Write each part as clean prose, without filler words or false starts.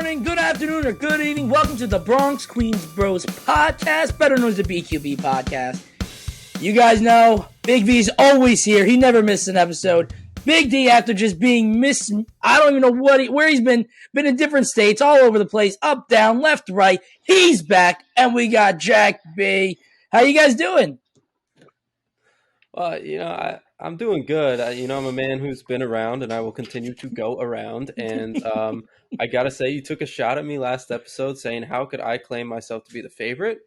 morning, good afternoon, or good evening. Welcome to the Bronx Queens Bros podcast, better known as the BQB podcast. You guys know Big V's always here. He never misses an episode. Big D, after just being missed, I don't even know where he's been in different states, all over the place, up, down, left, right. He's back, and we got Jack B. How you guys doing? Well, I'm doing good. I'm a man who's been around, and I will continue to go around. And I gotta say, you took a shot at me last episode, saying how could I claim myself to be the favorite?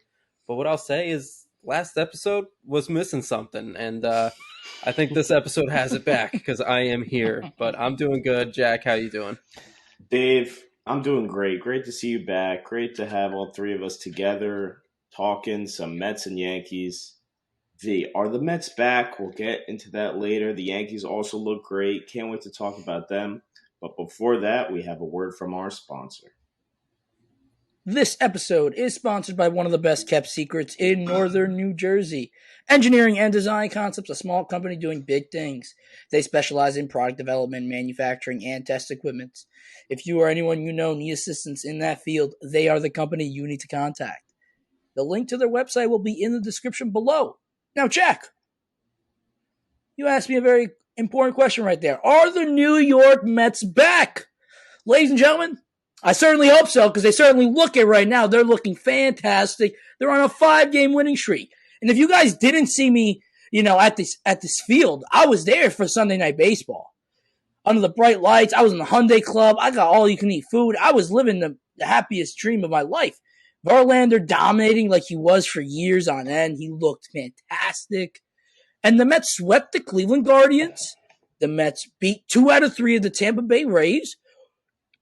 But what I'll say is, last episode was missing something, and I think this episode has it back because I am here. But I'm doing good. Jack, how you doing? Dave, I'm doing great. Great to see you back. Great to have all three of us together talking some Mets and Yankees. Are the Mets back? We'll get into that later. The Yankees also look great. Can't wait to talk about them. But before that, we have a word from our sponsor. This episode is sponsored by one of the best kept secrets in northern New Jersey. Engineering and Design Concepts, a small company doing big things. They specialize in product development, manufacturing, and test equipment. If you or anyone you know need assistance in that field, they are the company you need to contact. The link to their website will be in the description below. Now, Jack, you asked me a very important question right there. Are the New York Mets back? Ladies and gentlemen, I certainly hope so, because they certainly look it right now. They're looking fantastic. They're on a 5-game winning streak. And if you guys didn't see me, at this field, I was there for Sunday Night Baseball. Under the bright lights, I was in the Hyundai Club. I got all-you-can-eat food. I was living the happiest dream of my life. Verlander dominating like he was for years on end. He looked fantastic. And the Mets swept the Cleveland Guardians. The Mets beat 2 out of 3 of the Tampa Bay Rays.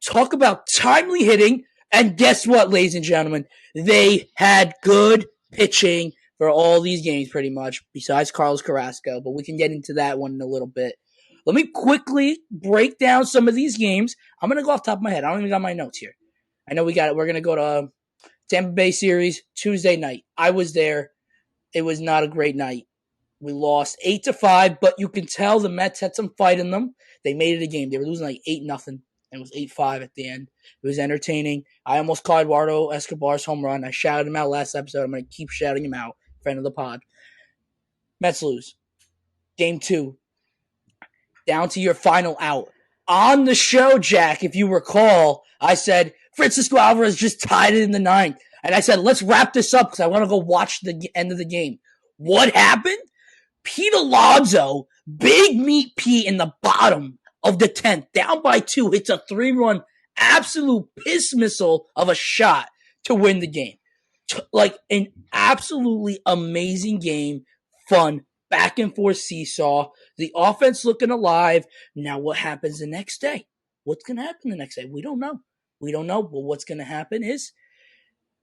Talk about timely hitting. And guess what, ladies and gentlemen? They had good pitching for all these games pretty much, besides Carlos Carrasco. But we can get into that one in a little bit. Let me quickly break down some of these games. I'm going to go off the top of my head. I don't even got my notes here. I know we got it. We're going to go to Tampa Bay series, Tuesday night. I was there. It was not a great night. We lost 8-5, but you can tell the Mets had some fight in them. They made it a game. They were losing like 8-0, and it was 8-5 at the end. It was entertaining. I almost caught Eduardo Escobar's home run. I shouted him out last episode. I'm going to keep shouting him out. Friend of the pod. Mets lose. Game 2. Down to your final out. On the show, Jack, if you recall, I said, Francisco Alvarez just tied it in the 9th. And I said, let's wrap this up because I want to go watch the end of the game. What happened? Pete Alonso, Big Meat Pete in the bottom of the 10th, down by 2, hits a 3-run absolute piss missile of a shot to win the game. Like an absolutely amazing game, fun, back and forth seesaw. The offense looking alive. Now what happens the next day? What's going to happen the next day? We don't know. But what's going to happen is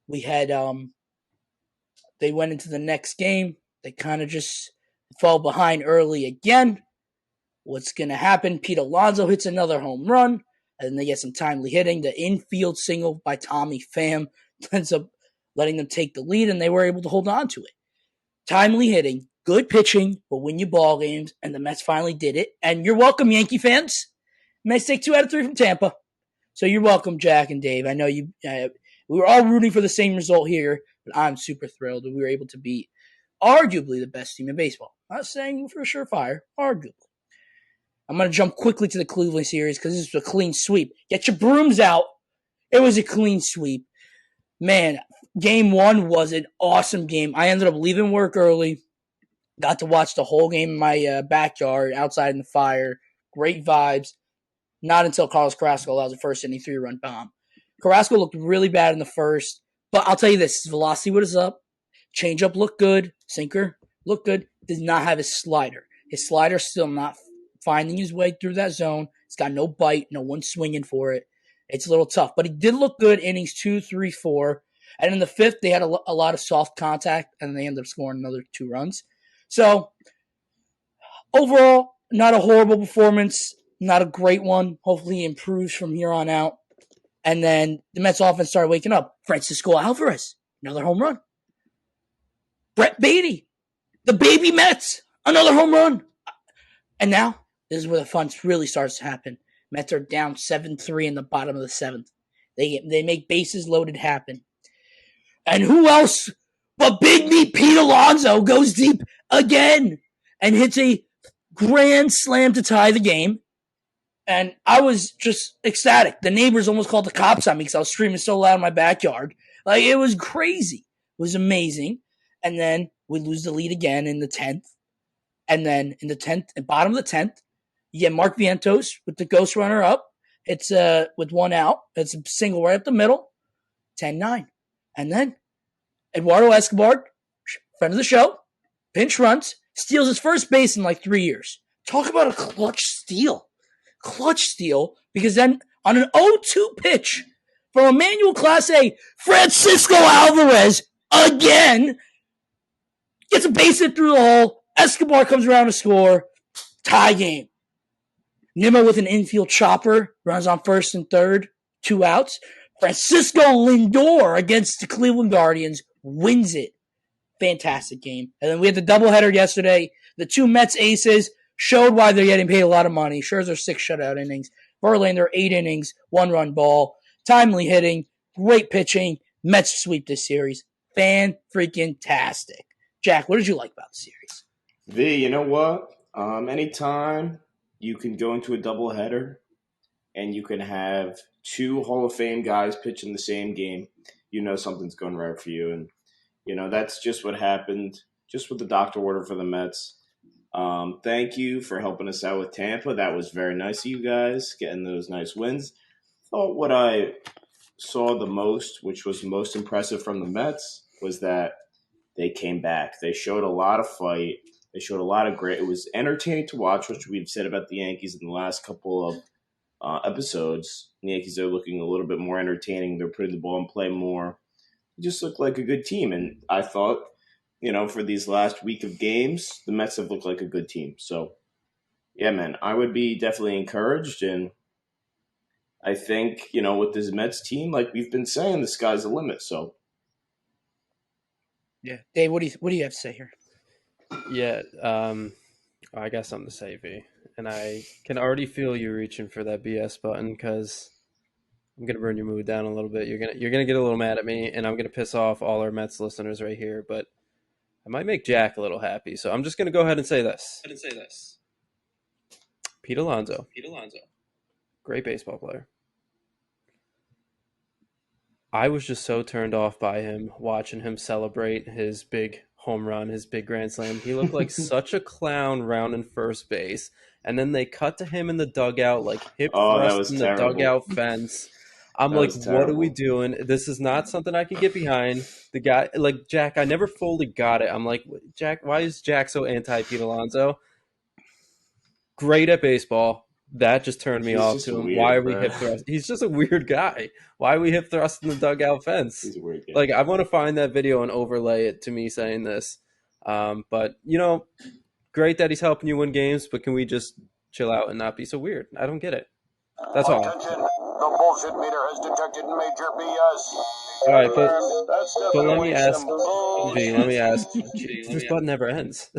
we had, they went into the next game. They kind of just fell behind early again. What's going to happen? Pete Alonso hits another home run, and then they get some timely hitting. The infield single by Tommy Pham ends up letting them take the lead, and they were able to hold on to it. Timely hitting, good pitching, but win you ball games, and the Mets finally did it. And you're welcome, Yankee fans. Mets take 2 out of 3 from Tampa. So you're welcome, Jack and Dave. I know you. We were all rooting for the same result here, but I'm super thrilled that we were able to beat arguably the best team in baseball. I'm not saying for surefire, arguably. I'm going to jump quickly to the Cleveland series because this was a clean sweep. Get your brooms out. It was a clean sweep. Man, game 1 was an awesome game. I ended up leaving work early. Got to watch the whole game in my backyard, outside in the fire. Great vibes. Not until Carlos Carrasco allows a first-inning 3-run bomb. Carrasco looked really bad in the first, but I'll tell you this. His velocity was up. Changeup looked good. Sinker looked good. Did not have his slider. His slider's still not finding his way through that zone. It's got no bite. No one swinging for it. It's a little tough, but he did look good innings 2, 3, 4. And in the 5th, they had a lot of soft contact, and they ended up scoring another 2 runs. So, overall, not a horrible performance. Not a great one. Hopefully he improves from here on out. And then the Mets offense started waking up. Francisco Alvarez, another home run. Brett Beatty, the baby Mets, another home run. And now, this is where the fun really starts to happen. Mets are down 7-3 in the bottom of the 7th. They make bases loaded happen. And who else but Big Meat Pete Alonso goes deep again and hits a grand slam to tie the game. And I was just ecstatic. The neighbors almost called the cops on me because I was screaming so loud in my backyard. Like, it was crazy. It was amazing. And then we lose the lead again in the 10th. And then in the 10th, bottom of the 10th, you get Mark Vientos with the ghost runner up. It's with one out. It's a single right up the middle. 10-9. And then Eduardo Escobar, friend of the show, pinch runs, steals his first base in like 3 years. Talk about a clutch steal. Clutch steal, because then on an 0-2 pitch from Emmanuel Clase A, Francisco Alvarez again gets a base hit through the hole. Escobar comes around to score. Tie game. Nimmo with an infield chopper runs on first and third, 2 outs. Francisco Lindor against the Cleveland Guardians wins it. Fantastic game. And then we had the doubleheader yesterday. The 2 Mets aces showed why they're getting paid a lot of money. Scherzer 6 shutout innings. Verlander 8 innings, 1-run ball. Timely hitting, great pitching. Mets sweep this series. Fan-freaking-tastic. Jack, what did you like about the series? V, you know what? Anytime you can go into a doubleheader and you can have 2 Hall of Fame guys pitch in the same game, you know something's going right for you. And, you know, that's just what happened, just with the doctor order for the Mets. Thank you for helping us out with Tampa. That was very nice of you guys, getting those nice wins. Thought what I saw the most, which was most impressive from the Mets, was that they came back. They showed a lot of fight. They showed a lot of grit. It was entertaining to watch, which we've said about the Yankees in the last couple of episodes. The Yankees are looking a little bit more entertaining. They're putting the ball in play more. It just looked like a good team. And I thought, you know, for these last week of games, the Mets have looked like a good team. So, yeah, man, I would be definitely encouraged. And I think, you know, with this Mets team, like we've been saying, the sky's the limit. So, yeah, Dave, what do you have to say here? Yeah, I got something to say, V. And I can already feel you reaching for that BS button because I'm gonna burn your mood down a little bit. You're gonna get a little mad at me, and I'm gonna piss off all our Mets listeners right here. But I might make Jack a little happy, so I'm just gonna go ahead and say this. Pete Alonso, great baseball player. I was just so turned off by him, watching him celebrate his big home run, his big grand slam. He looked like such a clown rounding first base. And then they cut to him in the dugout, like hip thrust in the dugout fence. I'm like, what are we doing? This is not something I can get behind. The guy, like Jack, I never fully got it. I'm like, Jack, why is Jack so anti-Pete Alonso? Great at baseball. That just turned me off to him. Weird, why are we hip thrust? He's just a weird guy. Why are we hip thrust in the dugout fence? He's a weird guy. Like, I want to find that video and overlay it to me saying this. But, you know, great that he's helping you win games, but can we just chill out and not be so weird? I don't get it. That's all. Attention, the bullshit meter has detected major BS. All right, but let me ask, V, let me ask. This button never ends.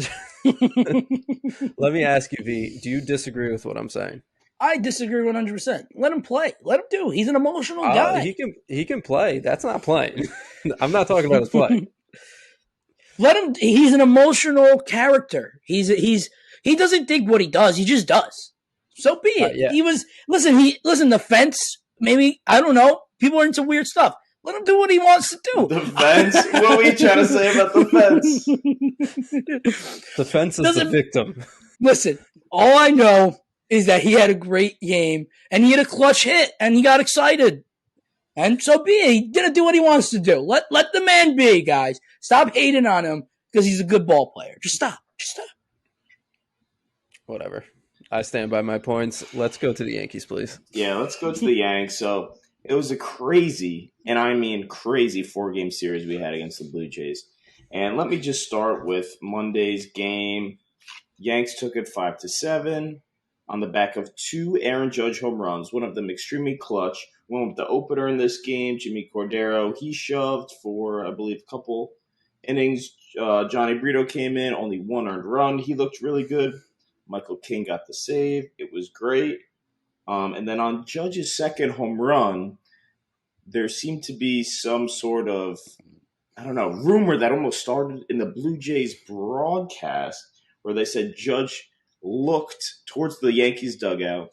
Let me ask you, V, do you disagree with what I'm saying? I disagree 100%. Let him play. Let him do. He's an emotional guy. He can play. That's not playing. I'm not talking about his play. Let him. He's an emotional character. He doesn't think what he does. He just does. So be it. Yeah. He was listen. The fence. Maybe I don't know. People are into weird stuff. Let him do what he wants to do. The fence? What were you trying to say about the fence? The fence is the victim. Listen, all I know is that he had a great game, and he had a clutch hit, and he got excited. And so be it. He didn't do what he wants to do. Let the man be, guys. Stop hating on him because he's a good ball player. Just stop. Whatever. I stand by my points. Let's go to the Yankees, please. Yeah, let's go to the Yanks. So it was a crazy, and I mean crazy, 4-game series we had against the Blue Jays. And let me just start with Monday's game. Yanks took it 5-7 on the back of 2 Aaron Judge home runs, one of them extremely clutch. One with the opener in this game, Jimmy Cordero. He shoved for, I believe, a couple innings. Johnny Brito came in, only 1 earned run. He looked really good. Michael King got the save. It was great. And then on Judge's second home run, there seemed to be some sort of, I don't know, rumor that almost started in the Blue Jays broadcast where they said Judge looked towards the Yankees dugout,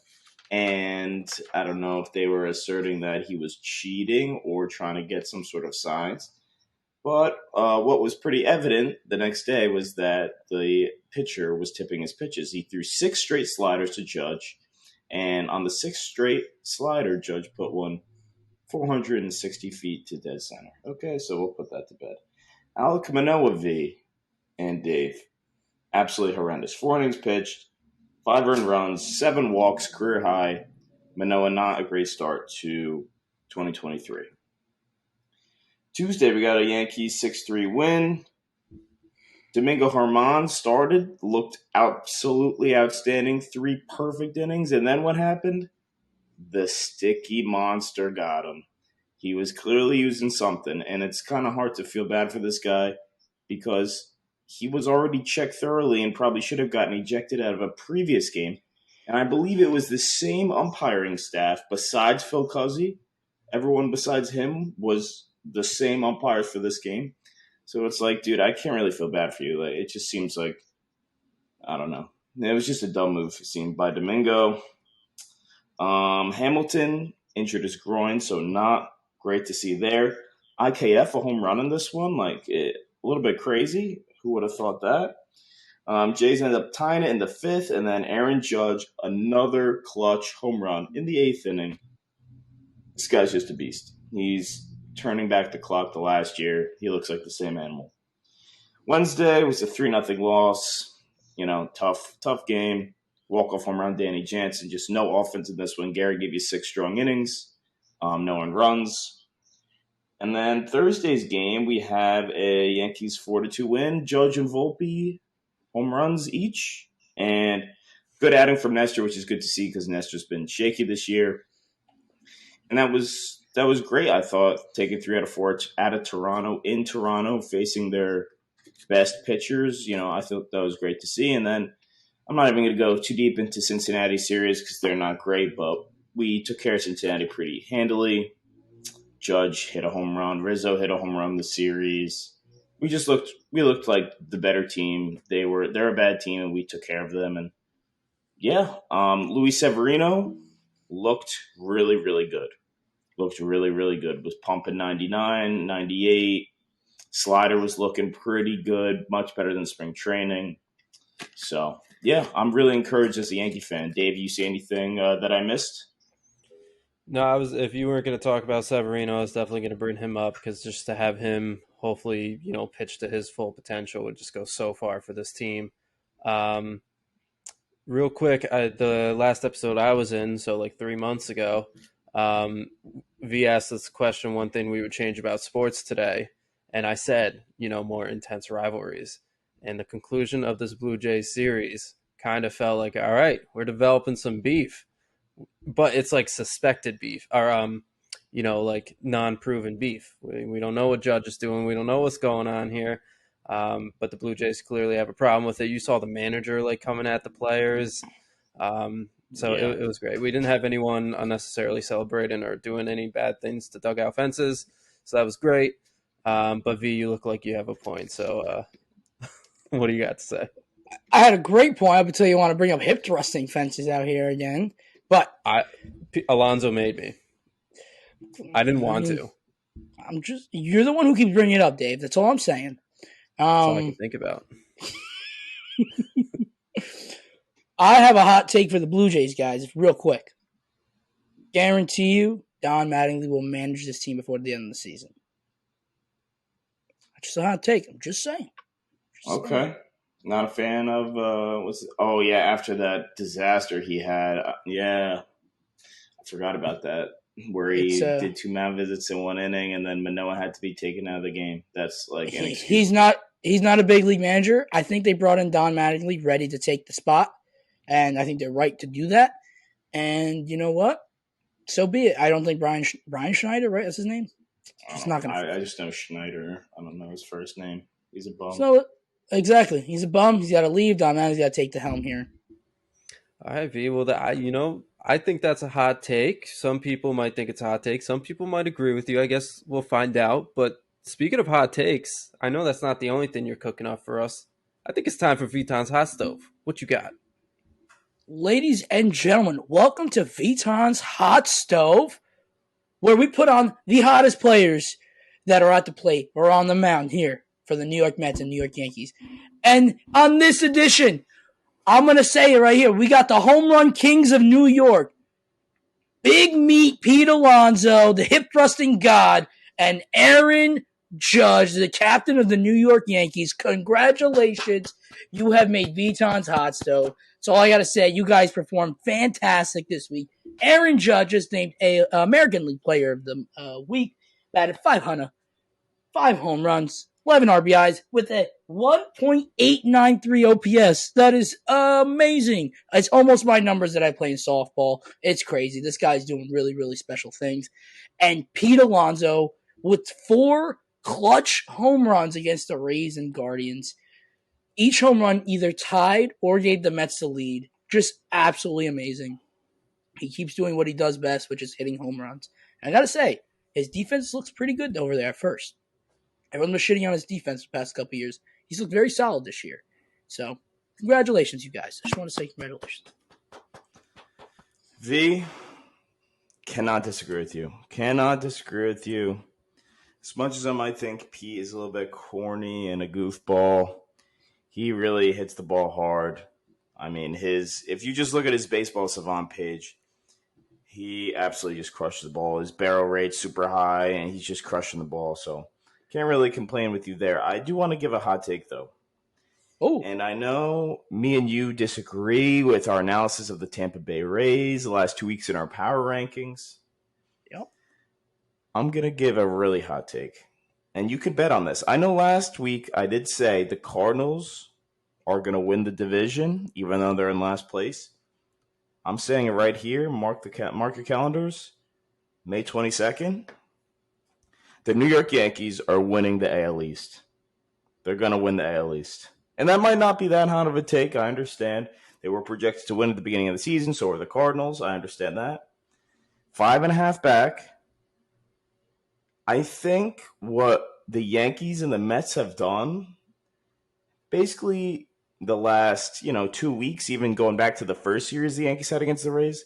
and I don't know if they were asserting that he was cheating or trying to get some sort of signs. But what was pretty evident the next day was that the pitcher was tipping his pitches. He threw 6 straight sliders to Judge, and on the 6th straight slider, Judge put one 460 feet to dead center. Okay, so we'll put that to bed. Alek Manoah V and Dave, absolutely horrendous. 4 innings pitched, 5 earned runs, 7 walks, career high. Manoah not a great start to 2023. Tuesday, we got a Yankees 6-3 win. Domingo Germán started, looked absolutely outstanding, 3 perfect innings, and then what happened? The sticky monster got him. He was clearly using something, and it's kind of hard to feel bad for this guy because he was already checked thoroughly and probably should have gotten ejected out of a previous game. And I believe it was the same umpiring staff besides Phil Cuzzy. Everyone besides him was the same umpires for this game. So it's like, dude, I can't really feel bad for you. Like, it just seems like, I don't know. It was just a dumb move, it seemed, by Domingo. Hamilton injured his groin, so not great to see there. IKF, a home run in this one, a little bit crazy. Who would have thought that? Jays ended up tying it in the 5th, and then Aaron Judge, another clutch home run in the 8th inning. This guy's just a beast. He's turning back the clock to last year. He looks like the same animal. Wednesday was a 3-0 loss. Tough game. Walk-off home run, Danny Jansen. Just no offense in this one. Gary gave you 6 strong innings. No one runs. And then Thursday's game, we have a Yankees 4-2 win. Judge and Volpe, home runs each. And good adding from Nestor, which is good to see because Nestor's been shaky this year. And that was great, I thought, taking 3 out of 4 out of Toronto, in Toronto, facing their best pitchers. I thought that was great to see. And then I'm not even going to go too deep into Cincinnati series because they're not great, but we took care of Cincinnati pretty handily. Judge hit a home run. Rizzo hit a home run in the series. We looked like the better team. They're a bad team, and we took care of them. And yeah, Luis Severino looked really, really good. Looked really, really good. Was pumping 99, 98. Slider was looking pretty good, much better than spring training. So, yeah, I'm really encouraged as a Yankee fan. Dave, you see anything that I missed? No, if you weren't going to talk about Severino, I was definitely going to bring him up because just to have him hopefully, pitch to his full potential would just go so far for this team. Real quick, the last episode I was in, so like 3 months ago, V asked this question, one thing we would change about sports today. And I said, more intense rivalries. And the conclusion of this Blue Jays series kind of felt like, all right, we're developing some beef. But it's like suspected beef or, like non-proven beef. We don't know what Judge is doing. We don't know what's going on here. But the Blue Jays clearly have a problem with it. You saw the manager coming at the players. It was great. We didn't have anyone unnecessarily celebrating or doing any bad things to dugout fences. So that was great. But V, you look like you have a point. So what do you got to say? I had a great point up until you want to bring up hip thrusting fences out here again. But Alonso made me. I didn't want to. You're the one who keeps bringing it up, Dave. That's all I'm saying. That's all I can think about. I have a hot take for the Blue Jays, guys, real quick. Guarantee you, Don Mattingly will manage this team before the end of the season. That's just a hot take. I'm just saying. Okay. Not a fan of after that disaster he had. I forgot about that. Where he did 2 mound visits in 1 inning, and then Manoah had to be taken out of the game. That's he's not a big league manager. I think they brought in Don Mattingly ready to take the spot, and I think they're right to do that. And you know what? So be it. I don't think Brian Schneider, right? That's his name. It's not gonna. I just know Schneider. I don't know his first name. He's a bum. So exactly, he's a bum. He's got to leave. Don Mattingly's got to take the helm here. All right, V. Well, I think that's a hot take. Some people might think it's a hot take. Some people might agree with you. I guess we'll find out. But speaking of hot takes, I know that's not the only thing you're cooking up for us. I think it's time for Vitan's Hot Stove. What you got? Ladies and gentlemen, welcome to Vitan's Hot Stove, where we put on the hottest players that are at the plate or on the mound here for the New York Mets and New York Yankees. And on this edition, I'm going to say it right here, we got the home run kings of New York, Big Meat Pete Alonso, the hip-thrusting god, and Aaron Judge, the captain of the New York Yankees. Congratulations. You have made Vitan's Hot Stove. So all I got to say, you guys performed fantastic this week. Aaron Judge is named American League Player of the Week, batted .500, 5 home runs, 11 RBIs with a 1.893 OPS. That is amazing. It's almost my numbers that I play in softball. It's crazy. This guy's doing really, really special things. And Pete Alonso with 4 clutch home runs against the Rays and Guardians. Each home run either tied or gave the Mets the lead. Just absolutely amazing. He keeps doing what he does best, which is hitting home runs. And I got to say, his defense looks pretty good over there at first. Everyone was shitting on his defense the past couple years. He's looked very solid this year. So, congratulations, you guys. I just want to say congratulations. V, cannot disagree with you. Cannot disagree with you. As much as I might think Pete is a little bit corny and a goofball, he really hits the ball hard. I mean, if you just look at his baseball savant page, he absolutely just crushes the ball. His barrel rate's super high, and he's just crushing the ball. So, can't really complain with you there. I do want to give a hot take, though. Oh. And I know me and you disagree with our analysis of the Tampa Bay Rays the last 2 weeks in our power rankings. Yep. I'm going to give a really hot take. And you can bet on this. I know last week I did say the Cardinals are going to win the division, even though they're in last place. I'm saying it right here. Mark your calendars. May 22nd. The New York Yankees are winning the AL East. They're going to win the AL East. And that might not be that hot of a take. I understand. They were projected to win at the beginning of the season, so were the Cardinals. I understand that. 5.5 back. I think what the Yankees and the Mets have done, basically the last 2 weeks, even going back to the first series the Yankees had against the Rays,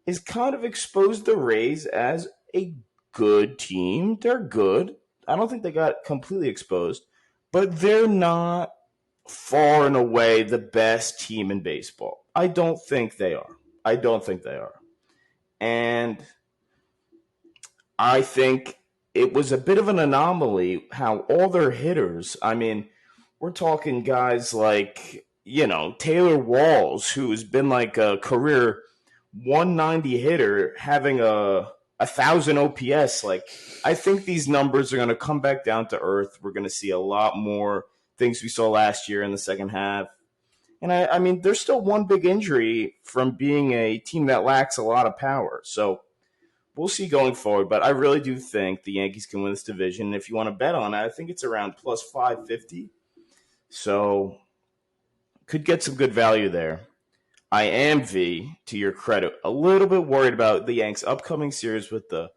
is kind of exposed the Rays as a good team. They're good. I don't think they got completely exposed, but they're not far and away the best team in baseball. I don't think they are. And I think it was a bit of an anomaly how all their hitters, I mean, we're talking guys like, Taylor Walls, who's been like a career 190 hitter, having a 1,000 OPS. Like, I think these numbers are going to come back down to earth. We're going to see a lot more things we saw last year in the second half. And I mean, there's still one big injury from being a team that lacks a lot of power. So we'll see going forward. But I really do think the Yankees can win this division. And if you want to bet on it, I think it's around plus 550. So could get some good value there. I am, V, to your credit, a little bit worried about the Yanks' upcoming series with the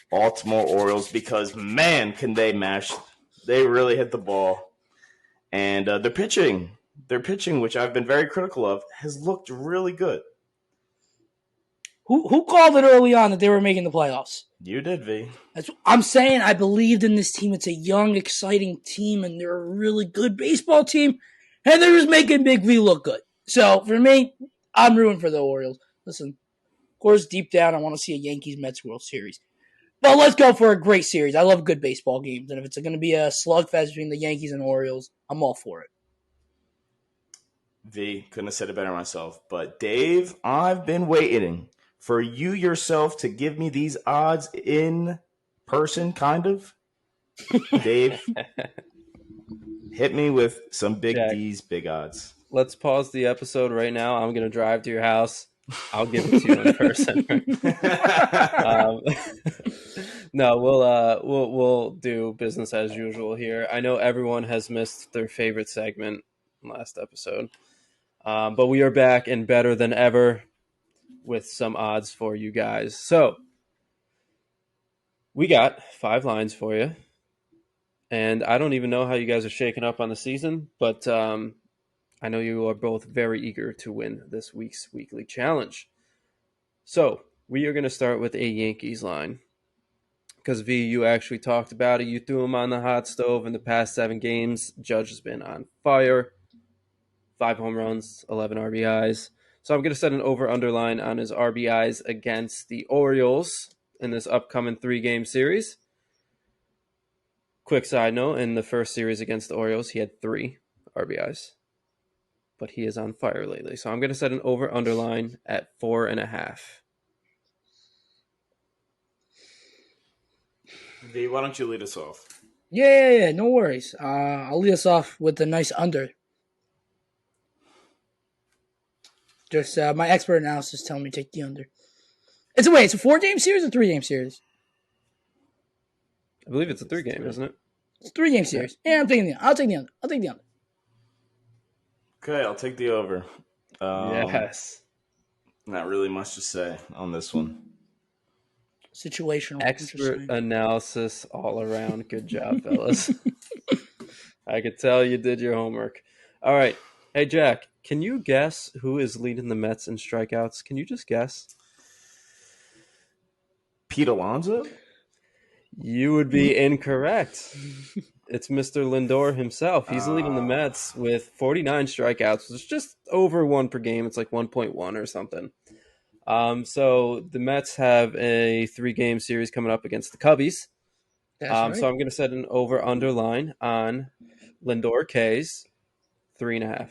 Baltimore Orioles because, man, can they mash. They really hit the ball. And their pitching, which I've been very critical of, has looked really good. Who called it early on that they were making the playoffs? You did, V. I'm saying I believed in this team. It's a young, exciting team, and they're a really good baseball team, and they're just making Big V look good. So, for me, I'm rooting for the Orioles. Listen, of course, deep down, I want to see a Yankees-Mets World Series. But let's go for a great series. I love good baseball games, and if it's going to be a slugfest between the Yankees and Orioles, I'm all for it. V, couldn't have said it better myself. But, Dave, I've been waiting for you yourself to give me these odds in person, kind of. Dave, hit me with some big Jack, D's, big odds. Let's pause the episode right now. I'm going to drive to your house. I'll give it to you in person. No, we'll do business as usual here. I know everyone has missed their favorite segment last episode, but we are back and better than ever. with some odds for you guys. So we got 5 lines for you. And I don't even know how you guys are shaking up on the season, but I know you are both very eager to win this week's weekly challenge. So we are going to start with a Yankees line. Because, V, you actually talked about it. You threw him on the hot stove in the past 7 games. Judge has been on fire. 5 home runs, 11 RBIs. So I'm going to set an over-under line on his RBIs against the Orioles in this upcoming 3-game series. Quick side note, in the first series against the Orioles, he had 3 RBIs. But he is on fire lately. So I'm going to set an over-under line at 4.5. V, why don't you lead us off? Yeah, no worries. I'll lead us off with a nice under. Just my expert analysis telling me to take the under. It's a 4-game series or 3-game series? I believe it's a 3-game, isn't it? It's a 3-game series. Yeah, I'll take the under. Okay, I'll take the over. Yes. Not really much to say on this one. Situational. Expert analysis all around. Good job, fellas. I could tell you did your homework. All right. Hey, Jack, can you guess who is leading the Mets in strikeouts? Can you just guess? Pete Alonso? You would be incorrect. It's Mr. Lindor himself. He's leading the Mets with 49 strikeouts. It's just over 1 per game. It's like 1.1 or something. So the Mets have a 3-game series coming up against the Cubbies. That's right. So I'm going to set an over-under line on Lindor K's 3.5.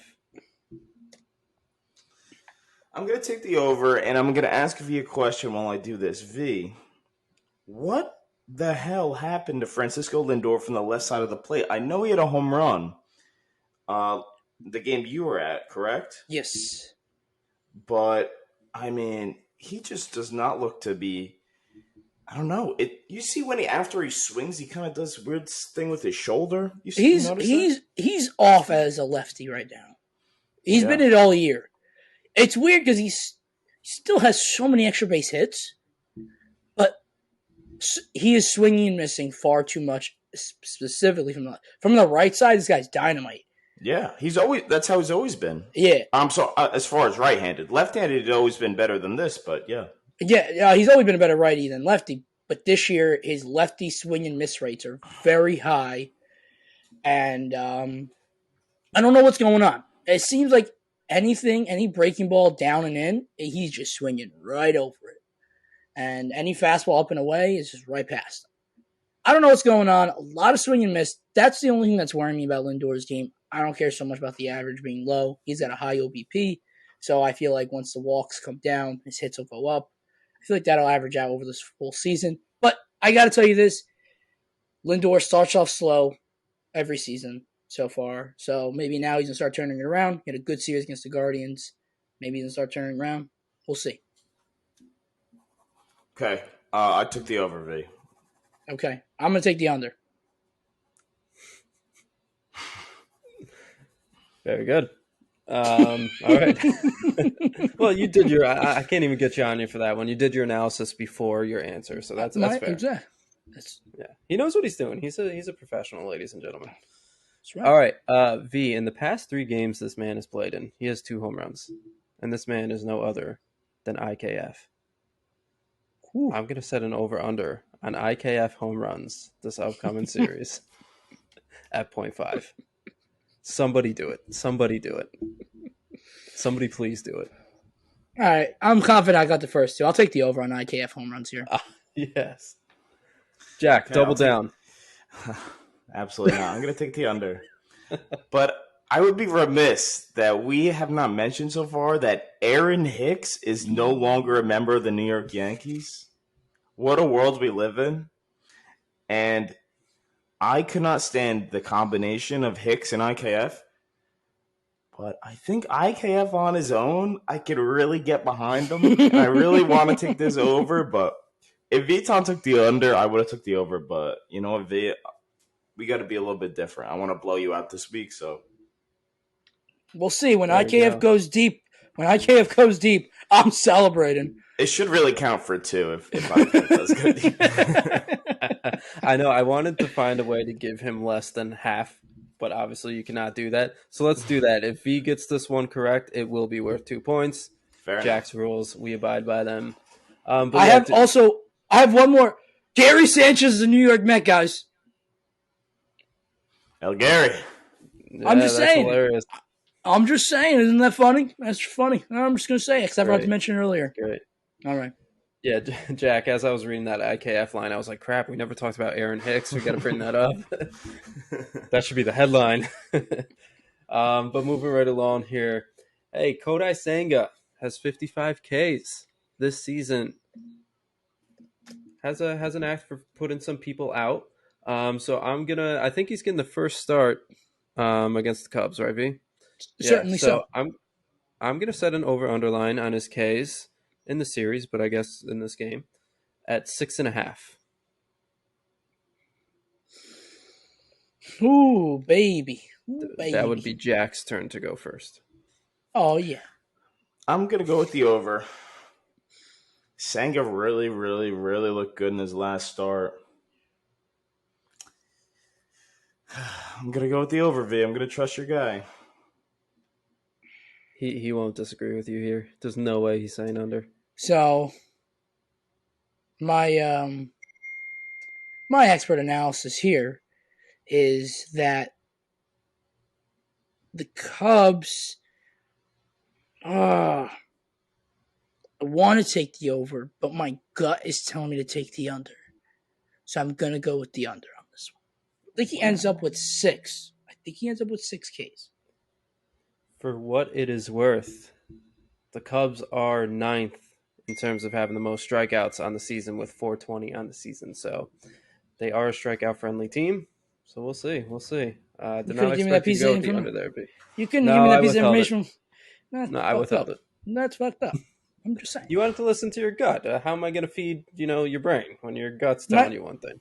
I'm going to take the over, and I'm going to ask V a question while I do this. V, what the hell happened to Francisco Lindor from the left side of the plate? I know he had a home run the game you were at, correct? Yes. But, I mean, he just does not look to be... I don't know. You see when after he swings, he kind of does weird thing with his shoulder. He's off as a lefty right now. He's been it all year. It's weird because he still has so many extra base hits, but he is swinging and missing far too much, specifically from the right side. This guy's dynamite. Yeah, that's how he's always been. Yeah. As far as right-handed, left-handed had always been better than this, but yeah. Yeah, he's always been a better righty than lefty, but this year his lefty swing and miss rates are very high, and I don't know what's going on. It seems like any breaking ball down and in, he's just swinging right over it, and any fastball up and away is just right past him. I don't know what's going on. A lot of swing and miss. That's the only thing that's worrying me about Lindor's game. I don't care so much about the average being low. He's got a high OBP, so I feel like once the walks come down, his hits will go up. I feel like that'll average out over this full season. But I got to tell you this, Lindor starts off slow every season so far. So maybe now he's going to start turning it around. He had a good series against the Guardians. Maybe he's going to start turning around. We'll see. Okay. I took the over, V. Okay. I'm going to take the under. Very good. All right. Well, you did I can't even get you on here for that one. You did your analysis before your answer, so that's fair. Exactly. Yeah, he knows what he's doing. He's a professional, ladies and gentlemen. That's right. All right, V. In the past 3 games this man has played in, he has 2 home runs, and this man is no other than IKF. Ooh. I'm gonna set an over/under on IKF home runs this upcoming series at 0.5. Somebody do it. Somebody do it. Somebody please do it. All right. I'm confident I got the first 2. I'll take the over on IKF home runs here. Yes. Jack, okay, double down. Absolutely not. I'm going to take the under. But I would be remiss that we have not mentioned so far that Aaron Hicks is no longer a member of the New York Yankees. What a world we live in. And I could not stand the combination of Hicks and IKF, but I think IKF on his own, I could really get behind him. And I really want to take this over, but if Viton took the under, I would have took the over. But you know what, we got to be a little bit different. I want to blow you out this week, so we'll see when IKF goes deep When IKF goes deep, I'm celebrating. It should really count for 2 if IKF does go deep. I know. I wanted to find a way to give him less than half, but obviously you cannot do that. So let's do that. If V gets this one correct, it will be worth 2 points. Fair enough. Jack's rules, we abide by them. But I have one more. Gary Sanchez is a New York Met, guys. El Gary. Yeah, I'm just saying. Hilarious. I'm just saying. Isn't that funny? That's funny. I'm just going to say it because I forgot to mention it earlier. Great. All right. Yeah, Jack, as I was reading that IKF line, I was like, crap, we never talked about Aaron Hicks. We got to bring that up. That should be the headline. But moving right along here. Hey, Kodai Senga has 55 Ks this season. Has an act for putting some people out. So I think he's getting the first start against the Cubs, right, V? Certainly so. I'm gonna set an over/underline on his Ks in the series, but I guess in this game at 6.5. Ooh, baby. Ooh, baby. That would be Jack's turn to go first. Oh, yeah. I'm going to go with the over. Senga really, really, really looked good in his last start. I'm going to go with the over, V. I'm going to trust your guy. He won't disagree with you here. There's no way he's saying under. So, my expert analysis here is that the Cubs I want to take the over, but my gut is telling me to take the under. So I'm going to go with the under on this one. I think he ends up with 6. I think he ends up with 6 Ks. For what it is worth, the Cubs are 9th in terms of having the most strikeouts on the season with 420 on the season. So they are a strikeout-friendly team. So we'll see. We'll see. Did not expect you to go with the under there, B. You couldn't give me that piece of information. No, I withheld it. That's fucked up. I'm just saying. You wanted to listen to your gut. How am I going to feed, your brain when your gut's telling you one thing?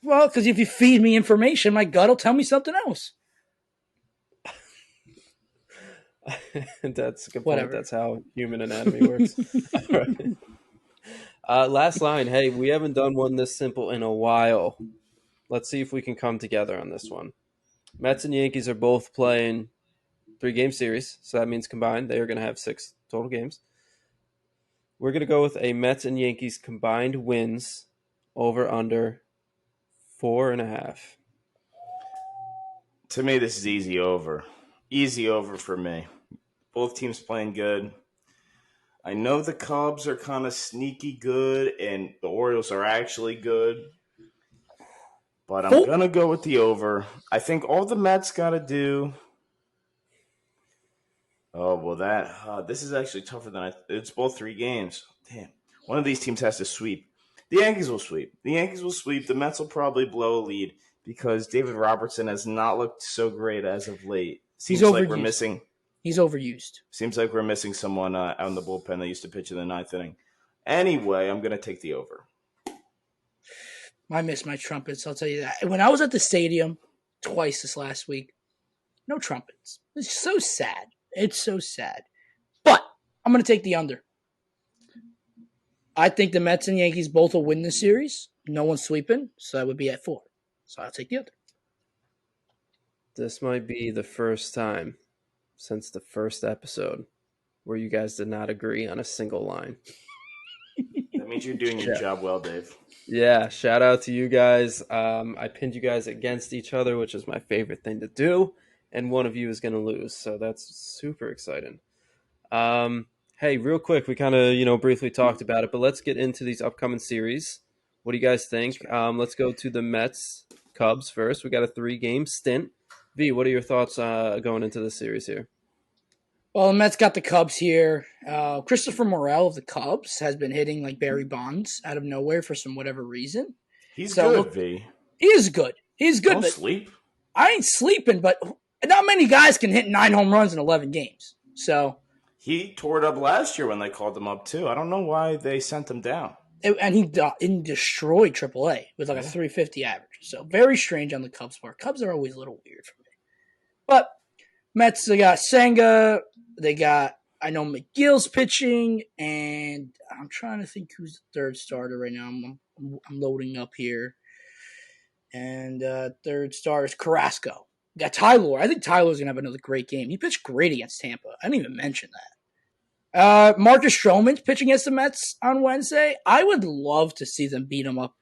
Well, because if you feed me information, my gut will tell me something else. That's a good point. Whatever. That's how human anatomy works. All right. Last line. Hey, we haven't done one this simple in a while. Let's see if we can come together on this one. Mets and Yankees are both playing 3-game series, so that means combined they are going to have 6 total games. We're going to go with a Mets and Yankees combined wins over under 4.5. To me, this is easy over. Easy over for me. Both teams playing good. I know the Cubs are kind of sneaky good, and the Orioles are actually good. But I'm going to go with the over. I think all the Mets got to do... Oh, well, this is actually tougher than it's both 3 games. Damn. One of these teams has to sweep. The Yankees will sweep. The Mets will probably blow a lead because David Robertson has not looked so great as of late. Seems like we're missing... He's overused. Seems like we're missing someone out in the bullpen that used to pitch in the 9th inning. Anyway, I'm going to take the over. I miss my trumpets, I'll tell you that. When I was at the stadium twice this last week, no trumpets. It's so sad. It's so sad. But I'm going to take the under. I think the Mets and Yankees both will win this series. No one's sweeping, so that would be at 4. So I'll take the under. This might be the first time since the first episode where you guys did not agree on a single line. That means you're doing your job well, Dave. Yeah, shout out to you guys. I pinned you guys against each other, which is my favorite thing to do, and one of you is going to lose, so that's super exciting. Hey, real quick, we kind of briefly talked about it, but let's get into these upcoming series. What do you guys think? Let's go to the Mets Cubs first. We got a 3-game stint. V, what are your thoughts going into this series here? Well, the Mets got the Cubs here. Christopher Morel of the Cubs has been hitting like Barry Bonds out of nowhere for some whatever reason. He's good, V. He is good. He's good. Don't sleep. I ain't sleeping, but not many guys can hit 9 home runs in 11 games. So he tore it up last year when they called him up too. I don't know why they sent him down. And he destroyed AAA with like a 350 average. So very strange on the Cubs part. Cubs are always a little weird for me. But Mets, they got Senga, they got I know McGill's pitching, and I'm trying to think who's the third starter right now. I'm loading up here. And third star is Carrasco. We got Tyler. I think Tyler's going to have another great game. He pitched great against Tampa. I didn't even mention that. Marcus Stroman's pitching against the Mets on Wednesday. I would love to see them beat him up.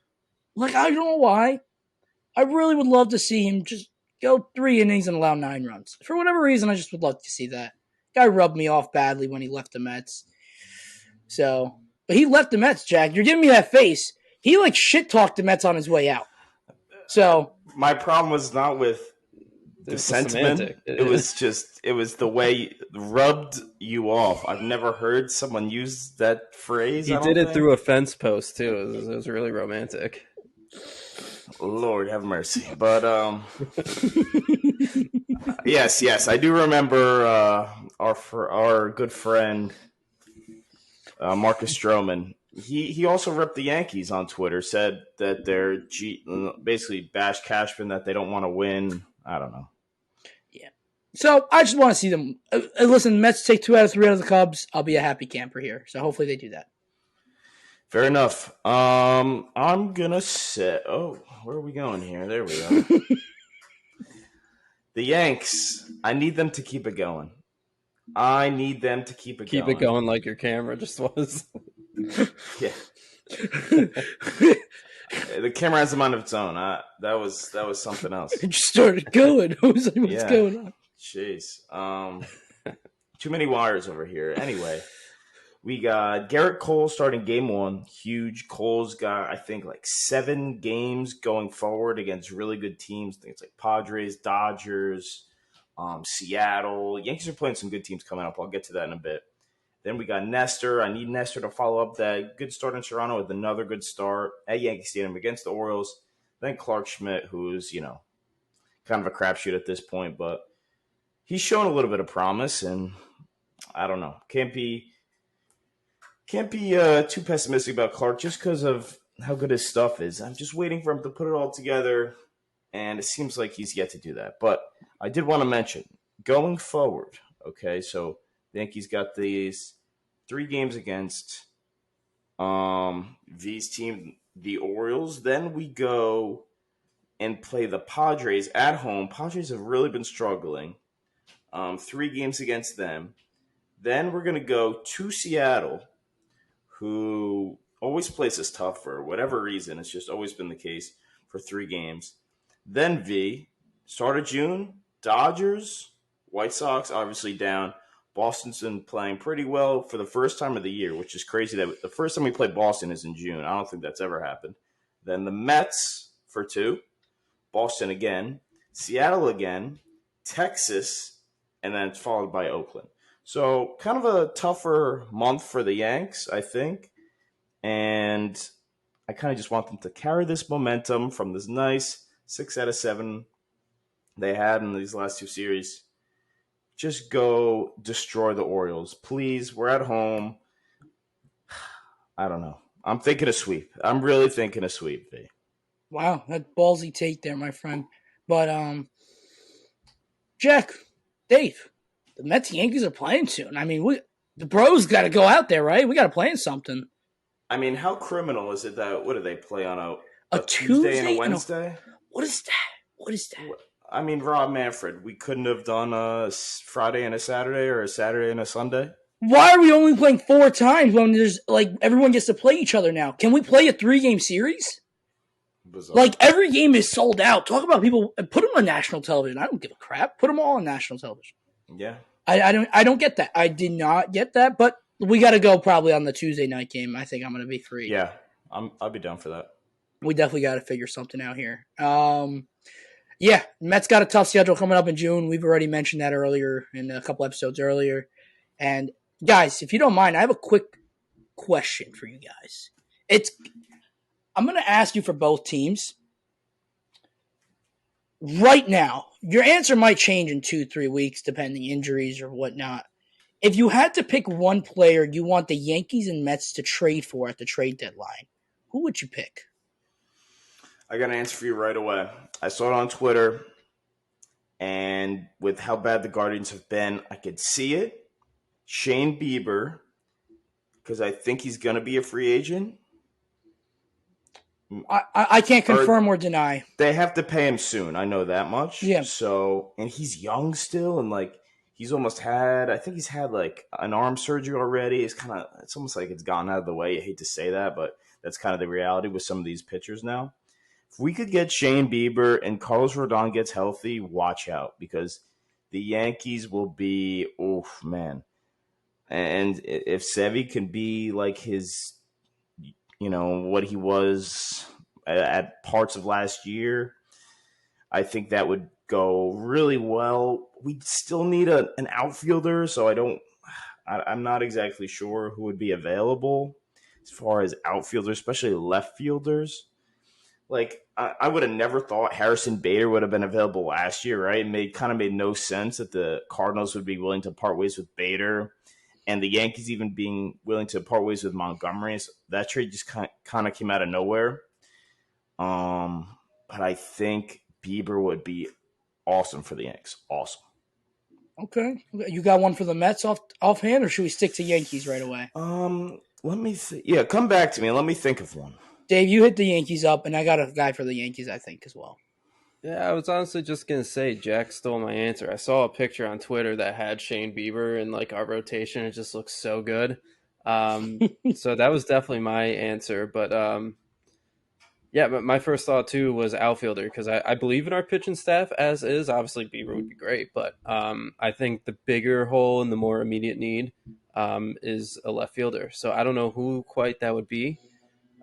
Like, I don't know why. I really would love to see him just go 3 innings and allow 9 runs. For whatever reason, I just would love to see that. Guy rubbed me off badly when he left the Mets. So, but he left the Mets, Jack. You're giving me that face. He, like, shit-talked the Mets on his way out. So my problem was not with the sentiment. It was the way it rubbed you off. I've never heard someone use that phrase. He did it through a fence post too. It was really romantic. Lord have mercy. But yes, I do remember our good friend Marcus Stroman. He also ripped the Yankees on Twitter, said that they're basically bashed Cashman, that they don't want to win. I don't know. Yeah. So I just want to see them. Listen, Mets take 2 out of 3 out of the Cubs. I'll be a happy camper here. So hopefully they do that. Fair enough. I'm going to say, where are we going here? There we go. The Yanks, I need them to keep it going. Keep it going like your camera just was. Yeah. The camera has a mind of its own. That was something else. It just started going. I was like, what's going on? Jeez. Too many wires over here. Anyway, we got Garrett Cole starting game 1. Huge. Cole's got, I think, like 7 games going forward against really good teams. I think it's like Padres, Dodgers, Seattle. Yankees are playing some good teams coming up. I'll get to that in a bit. Then we got Nestor. I need Nestor to follow up that good start in Toronto with another good start at Yankee Stadium against the Orioles. Then Clark Schmidt, who's, kind of a crapshoot at this point, but he's shown a little bit of promise, and I don't know. Can't be too pessimistic about Clark just because of how good his stuff is. I'm just waiting for him to put it all together, and it seems like he's yet to do that. But I did want to mention, going forward, okay, so the Yankees got these 3 games against these team, the Orioles. Then we go and play the Padres at home. Padres have really been struggling. 3 games against them. Then we're going to go to Seattle, who always plays us tough for whatever reason. It's just always been the case for 3 games. Then start of June, Dodgers, White Sox obviously down. Boston's been playing pretty well for the first time of the year, which is crazy that the first time we played Boston is in June. I don't think that's ever happened. Then the Mets for 2, Boston again, Seattle again, Texas, and then it's followed by Oakland. So kind of a tougher month for the Yanks, I think. And I kind of just want them to carry this momentum from this nice 6 out of 7 they had in these last 2 series. Just go destroy the Orioles. Please, we're at home. I don't know. I'm thinking a sweep. I'm really thinking a sweep, V. Wow, that ballsy take there, my friend. But, Jack, Dave, the Mets and Yankees are playing soon. I mean, the bros got to go out there, right? We got to play in something. I mean, how criminal is it that, what do they play on a Tuesday and a Wednesday? What is that? I mean, Rob Manfred, we couldn't have done a Friday and a Saturday or a Saturday and a Sunday? Why are we only playing 4 times when there's, everyone gets to play each other now? Can we play a 3-game series? Bizarre. Every game is sold out. Talk about people. Put them on national television. I don't give a crap. Put them all on national television. Yeah. I don't get that. I did not get that, but we got to go probably on the Tuesday night game. I think I'm going to be free. Yeah, I'll be down for that. We definitely got to figure something out here. Yeah, Mets got a tough schedule coming up in June. We've already mentioned that earlier in a couple episodes earlier. And guys, if you don't mind, I have a quick question for you guys. I'm going to ask you for both teams. Right now, your answer might change in 2-3 weeks, depending injuries or whatnot. If you had to pick one player you want the Yankees and Mets to trade for at the trade deadline, who would you pick? I got an answer for you right away. I saw it on Twitter, and with how bad the Guardians have been, I could see it. Shane Bieber, because I think he's going to be a free agent. I can't confirm or deny. They have to pay him soon. I know that much. Yeah. So, and he's young still, and like he's almost had. I think he's had like an arm surgery already. It's almost like it's gone out of the way. I hate to say that, but that's kind of the reality with some of these pitchers now. If we could get Shane Bieber and Carlos Rodon gets healthy, watch out because the Yankees will be. Oof, man. And if Sevy can be like his, what he was at parts of last year, I think that would go really well. We still need an outfielder, so I'm not exactly sure who would be available as far as outfielders, especially left fielders. Like I would have never thought Harrison Bader would have been available last year, right? It kind of made no sense that the Cardinals would be willing to part ways with Bader, and the Yankees even being willing to part ways with Montgomery. So that trade just kind of came out of nowhere. But I think Bieber would be awesome for the Yankees. Awesome. Okay. You got one for the Mets offhand, or should we stick to Yankees right away? Let me yeah, come back to me and let me think of one. Dave, you hit the Yankees up, and I got a guy for the Yankees, I think, as well. Yeah, I was honestly just going to say Jack stole my answer. I saw a picture on Twitter that had Shane Bieber in like our rotation. It just looks so good. So that was definitely my answer. But yeah, but my first thought too was outfielder because I believe in our pitching staff as is. Obviously, Bieber would be great, but I think the bigger hole and the more immediate need is a left fielder. So I don't know who quite that would be.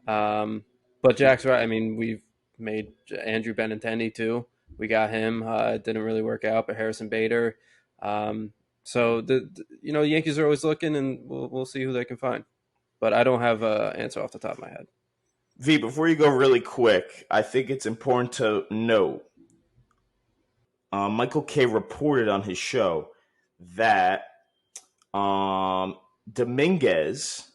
But Jack's right. I mean, we've made Andrew Benintendi too. We got him. It didn't really work out, but Harrison Bader. So the Yankees are always looking, and we'll see who they can find. But I don't have an answer off the top of my head. V, before you go really quick, I think it's important to note Michael Kay reported on his show that Dominguez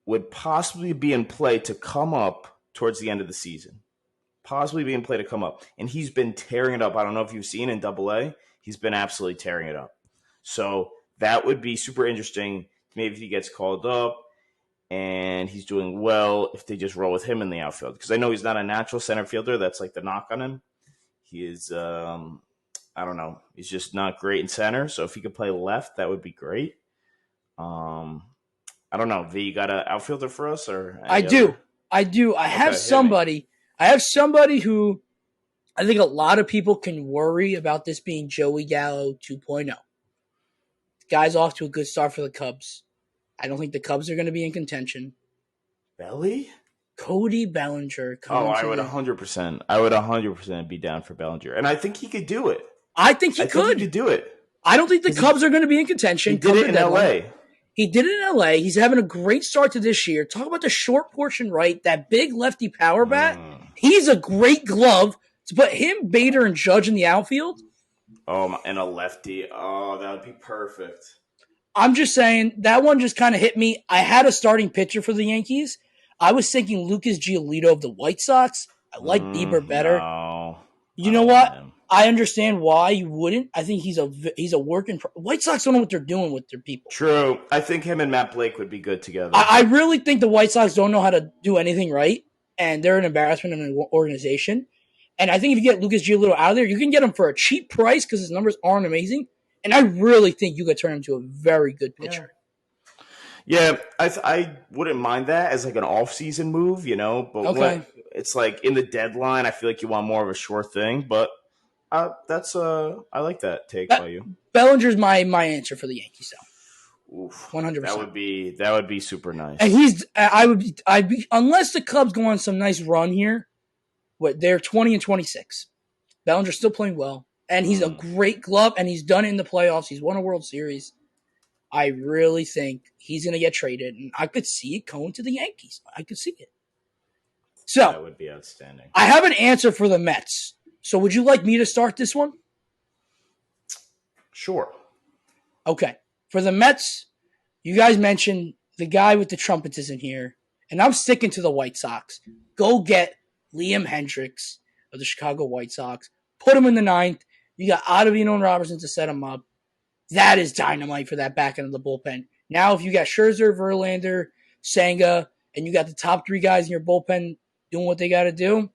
would possibly be in play to come up towards the end of the season. Possibly be in play to come up. And he's been tearing it up. I don't know if you've seen in Double-A. He's been absolutely tearing it up. So that would be super interesting. Maybe if he gets called up and he's doing well, if they just roll with him in the outfield. Because I know he's not a natural center fielder. That's like the knock on him. He is, I don't know. He's just not great in center. So if he could play left, that would be great. I don't know. V, you got an outfielder for us? Or I do. I have somebody. I have somebody who I think a lot of people can worry about this being Joey Gallo 2.0. The guy's off to a good start for the Cubs. I don't think the Cubs are going to be in contention. Belly? Cody Bellinger. I would 100%. I would 100% be down for Bellinger. And I think he could do it. I think he could. He could do it. I don't think the Cubs are going to be in contention. He did it in L.A. He did it in L.A. He's having a great start to this year. Talk about the short portion right, that big lefty power bat. He's a great glove. To put him, Bader, and Judge in the outfield. Oh, and a lefty. Oh, that would be perfect. I'm just saying, that one just kind of hit me. I had a starting pitcher for the Yankees. I was thinking Lucas Giolito of the White Sox. I like Bieber better. No, you know what? I understand why you wouldn't. I think he's a working. White Sox don't know what they're doing with their people. True. I think him and Matt Blake would be good together. I really think the White Sox don't know how to do anything right, and they're an embarrassment in an organization. And I think if you get Lucas Giolito out of there, you can get him for a cheap price because his numbers aren't amazing. And I really think you could turn him into a very good pitcher. Yeah, I wouldn't mind that as like an off-season move, But when it's like in the deadline, I feel like you want more of a sure thing. But I like that take by you. Bellinger's my answer for the Yankees, though. 100%. That would be super nice. And I'd be unless the Cubs go on some nice run here. They're 20-26. Bellinger's still playing well, and he's a great glove, and he's done it in the playoffs. He's won a World Series. I really think he's going to get traded, and I could see it going to the Yankees. I could see it. So that would be outstanding. I have an answer for the Mets. So would you like me to start this one? Sure. Okay. For the Mets, you guys mentioned the guy with the trumpets isn't here, and I'm sticking to the White Sox. Go get Liam Hendricks of the Chicago White Sox. Put him in the ninth. You got Ottavino and Robertson to set him up. That is dynamite for that back end of the bullpen. Now, if you got Scherzer, Verlander, Senga, and you got the top 3 guys in your bullpen doing what they got to do,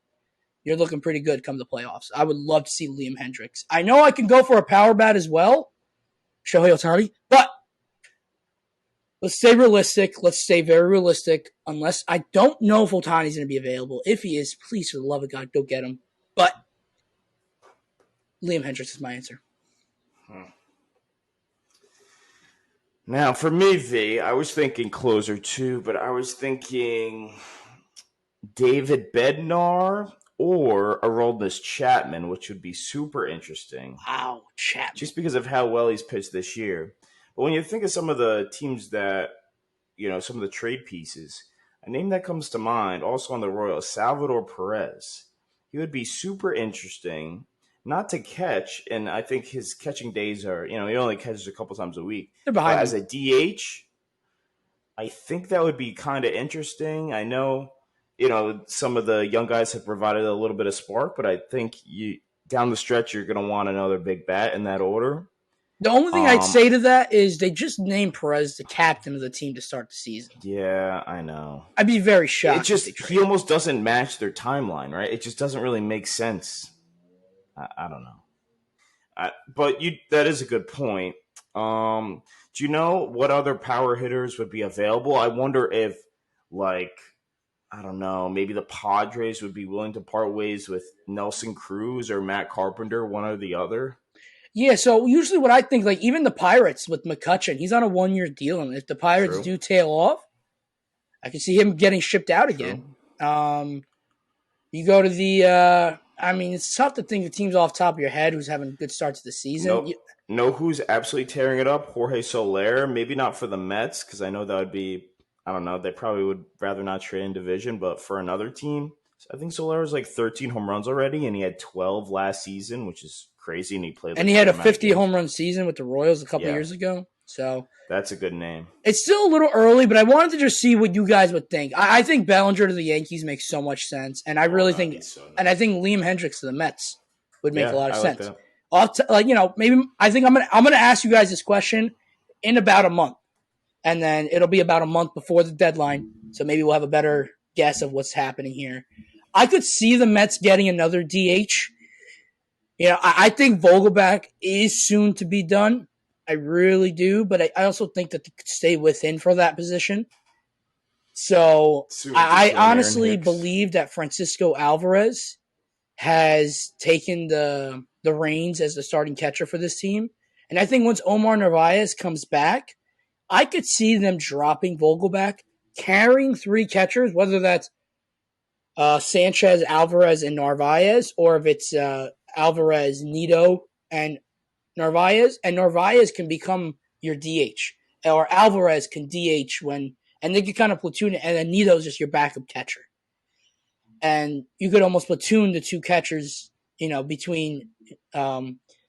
you're looking pretty good come the playoffs. I would love to see Liam Hendricks. I know I can go for a power bat as well, Shohei Ohtani, but let's stay realistic. Let's stay very realistic. Unless I don't know if Ohtani's going to be available. If he is, please, for the love of God, go get him. But Liam Hendricks is my answer. Now, for me, V, I was thinking closer too, but I was thinking David Bednar or Aroldis Chapman, which would be super interesting. Wow, Chapman. Just because of how well he's pitched this year. But when you think of some of the teams that, some of the trade pieces, a name that comes to mind also on the Royals, Salvador Perez. He would be super interesting. Not to catch, and I think his catching days are, he only catches a couple times a week. They're behind him. As a DH, I think that would be kind of interesting. I know, some of the young guys have provided a little bit of spark, but I think down the stretch, you're going to want another big bat in that order. The only thing I'd say to that is they just named Perez the captain of the team to start the season. Yeah, I know. I'd be very shocked. He almost doesn't match their timeline, right? It just doesn't really make sense. I don't know. But that is a good point. Do you know what other power hitters would be available? I wonder if, I don't know, maybe the Padres would be willing to part ways with Nelson Cruz or Matt Carpenter, one or the other. Yeah, so usually what I think, even the Pirates with McCutchen, he's on a 1-year deal, and if the Pirates do tail off, I can see him getting shipped out again. You go to the it's tough to think of teams off the top of your head who's having a good start to the season. Know who's absolutely tearing it up? Jorge Soler. Maybe not for the Mets, because I know that would be, I don't know, they probably would rather not trade in division, but for another team, I think Soler was 13 home runs already, and he had 12 last season, which is crazy, and he played. And he had a 50 home run season with the Royals a couple years ago. So that's a good name. It's still a little early, but I wanted to just see what you guys would think. I think Bellinger to the Yankees makes so much sense, and I really think, and I think Liam Hendricks to the Mets would make a lot of sense. Maybe I think I'm gonna ask you guys this question in about a month, and then it'll be about a month before the deadline, so maybe we'll have a better guess of what's happening here. I could see the Mets getting another DH. I think Vogelback is soon to be done. I really do, but I also think that they could stay within for that position. So I honestly believe that Francisco Alvarez has taken the reins as the starting catcher for this team. And I think once Omar Narvaez comes back, I could see them dropping Vogelback, carrying 3 catchers, whether that's Sanchez, Alvarez, and Narvaez, or if it's Alvarez, Nido, and Narvaez can become your DH, or Alvarez can DH and they can kind of platoon it, and then Nito's just your backup catcher. And you could almost platoon the 2 catchers, between,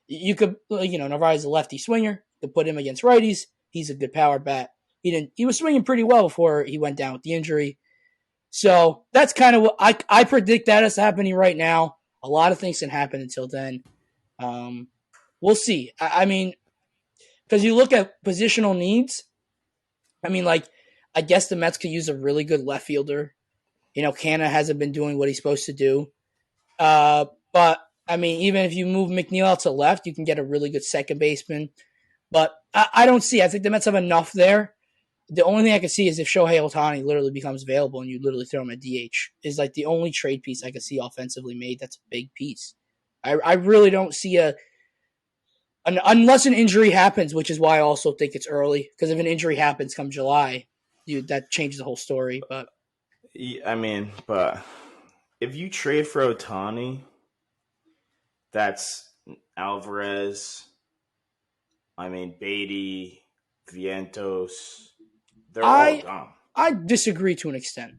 you could, Narvaez is a lefty swinger, you could put him against righties, he's a good power bat. He was swinging pretty well before he went down with the injury. So that's kind of what I predict that is happening right now. A lot of things can happen until then. We'll see. Because you look at positional needs, I guess the Mets could use a really good left fielder. Canna hasn't been doing what he's supposed to do. But, even if you move McNeil out to left, you can get a really good second baseman. But I don't see. I think the Mets have enough there. The only thing I can see is if Shohei Ohtani literally becomes available and you literally throw him at DH is the only trade piece I can see offensively made. That's a big piece. I really don't see unless an injury happens, which is why I also think it's early. Because if an injury happens come July, that changes the whole story. But if you trade for Ohtani, that's Alvarez, Beatty, Vientos. They're all gone. I disagree to an extent.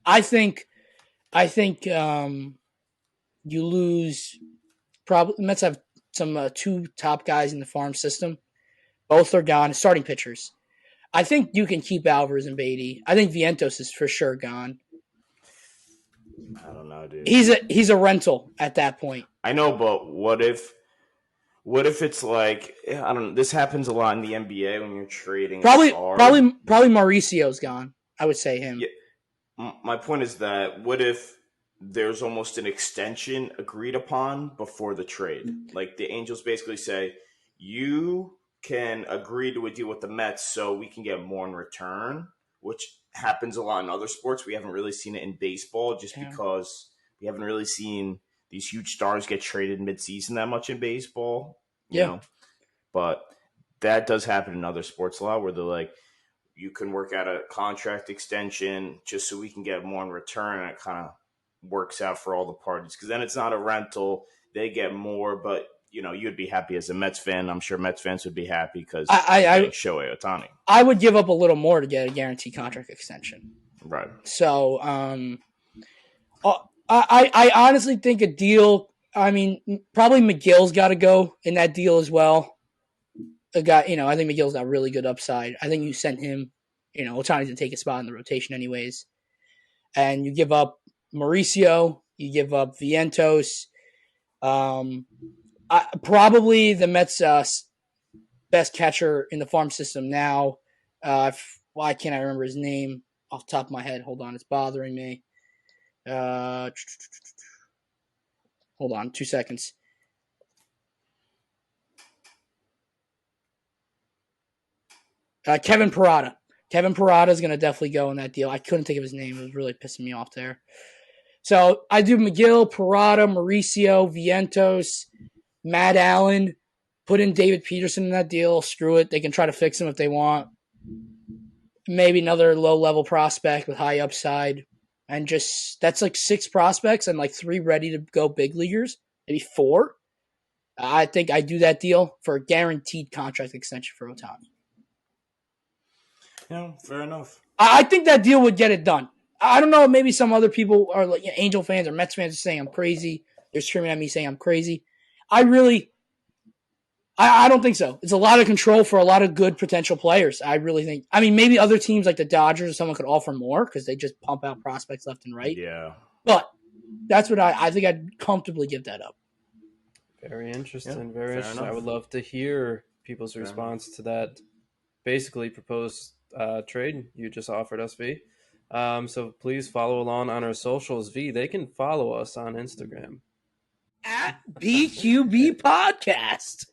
I think you lose. Probably Mets have some 2 top guys in the farm system. Both are gone. Starting pitchers. I think you can keep Alvarez and Beatty. I think Vientos is for sure gone. I don't know, dude. He's a rental at that point. I know, but what if What if it's like, I don't know, this happens a lot in the NBA when you're trading a Probably star. Mauricio's gone. I would say him. Yeah, my point is that what if there's almost an extension agreed upon before the trade? Like the Angels basically say, you can agree to a deal with the Mets so we can get more in return, which happens a lot in other sports. We haven't really seen it in baseball just because we haven't really seen these huge stars get traded midseason that much in baseball, you know. But that does happen in other sports a lot where they're like, you can work out a contract extension just so we can get more in return, and it kind of works out for all the parties because then it's not a rental. They get more, but you'd be happy as a Mets fan. I'm sure Mets fans would be happy because getting Shohei Ohtani. I would give up a little more to get a guaranteed contract extension. Right. So, I honestly think a deal. I mean, probably McGill's got to go in that deal as well. I think McGill's got really good upside. I think you sent him, Ohtani's to take a spot in the rotation anyways. And you give up Mauricio, you give up Vientos. Probably the Mets' best catcher in the farm system now. Why can't I remember his name off the top of my head? Hold on, it's bothering me. Hold on, 2 seconds. Kevin Parada. Kevin Parada is going to definitely go in that deal. I couldn't think of his name. It was really pissing me off there. So I do McGill, Parada, Mauricio, Vientos, Matt Allen. Put in David Peterson in that deal. Screw it. They can try to fix him if they want. Maybe another low-level prospect with high upside. And that's like 6 prospects and like 3 ready to go big leaguers. Maybe 4. I think I do that deal for a guaranteed contract extension for Ohtani. Fair enough. I think that deal would get it done. I don't know. Maybe some other people are like Angel fans or Mets fans are saying I'm crazy. They're screaming at me saying I'm crazy. I don't think so. It's a lot of control for a lot of good potential players. I really think. I mean, maybe other teams like the Dodgers or someone could offer more because they just pump out prospects left and right. Yeah. But that's what I think I'd comfortably give that up. Very interesting. Yeah, very interesting. enough. I would love to hear people's response to that basically proposed trade you just offered us, V. So please follow along on our socials, V. They can follow us on Instagram at BQB Podcast.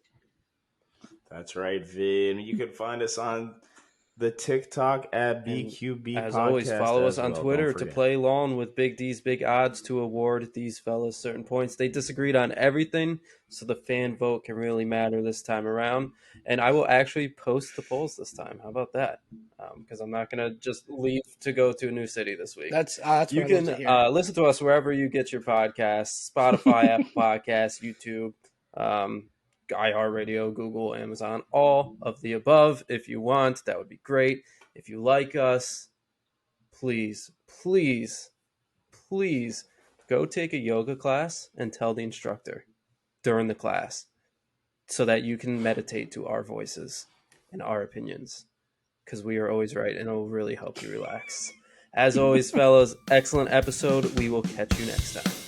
That's right, V. And you can find us on the TikTok at BQB As Podcast. always, follow us on Twitter to play along with Big D's Big Odds to award these fellas certain points. They disagreed on everything, so the fan vote can really matter this time around. And I will actually post the polls this time. How about that? Because I'm not going to just leave to go to a new city this week. That's you can listen to us wherever you get your podcasts: Spotify, Apple Podcasts, YouTube, iHeartRadio, Google, Amazon, all of the above. If you want, that would be great. If you like us, please go take a yoga class and tell the instructor during the class so that you can meditate to our voices and our opinions, because we are always right and it will really help you relax. As always, fellas, excellent episode. We will catch you next time.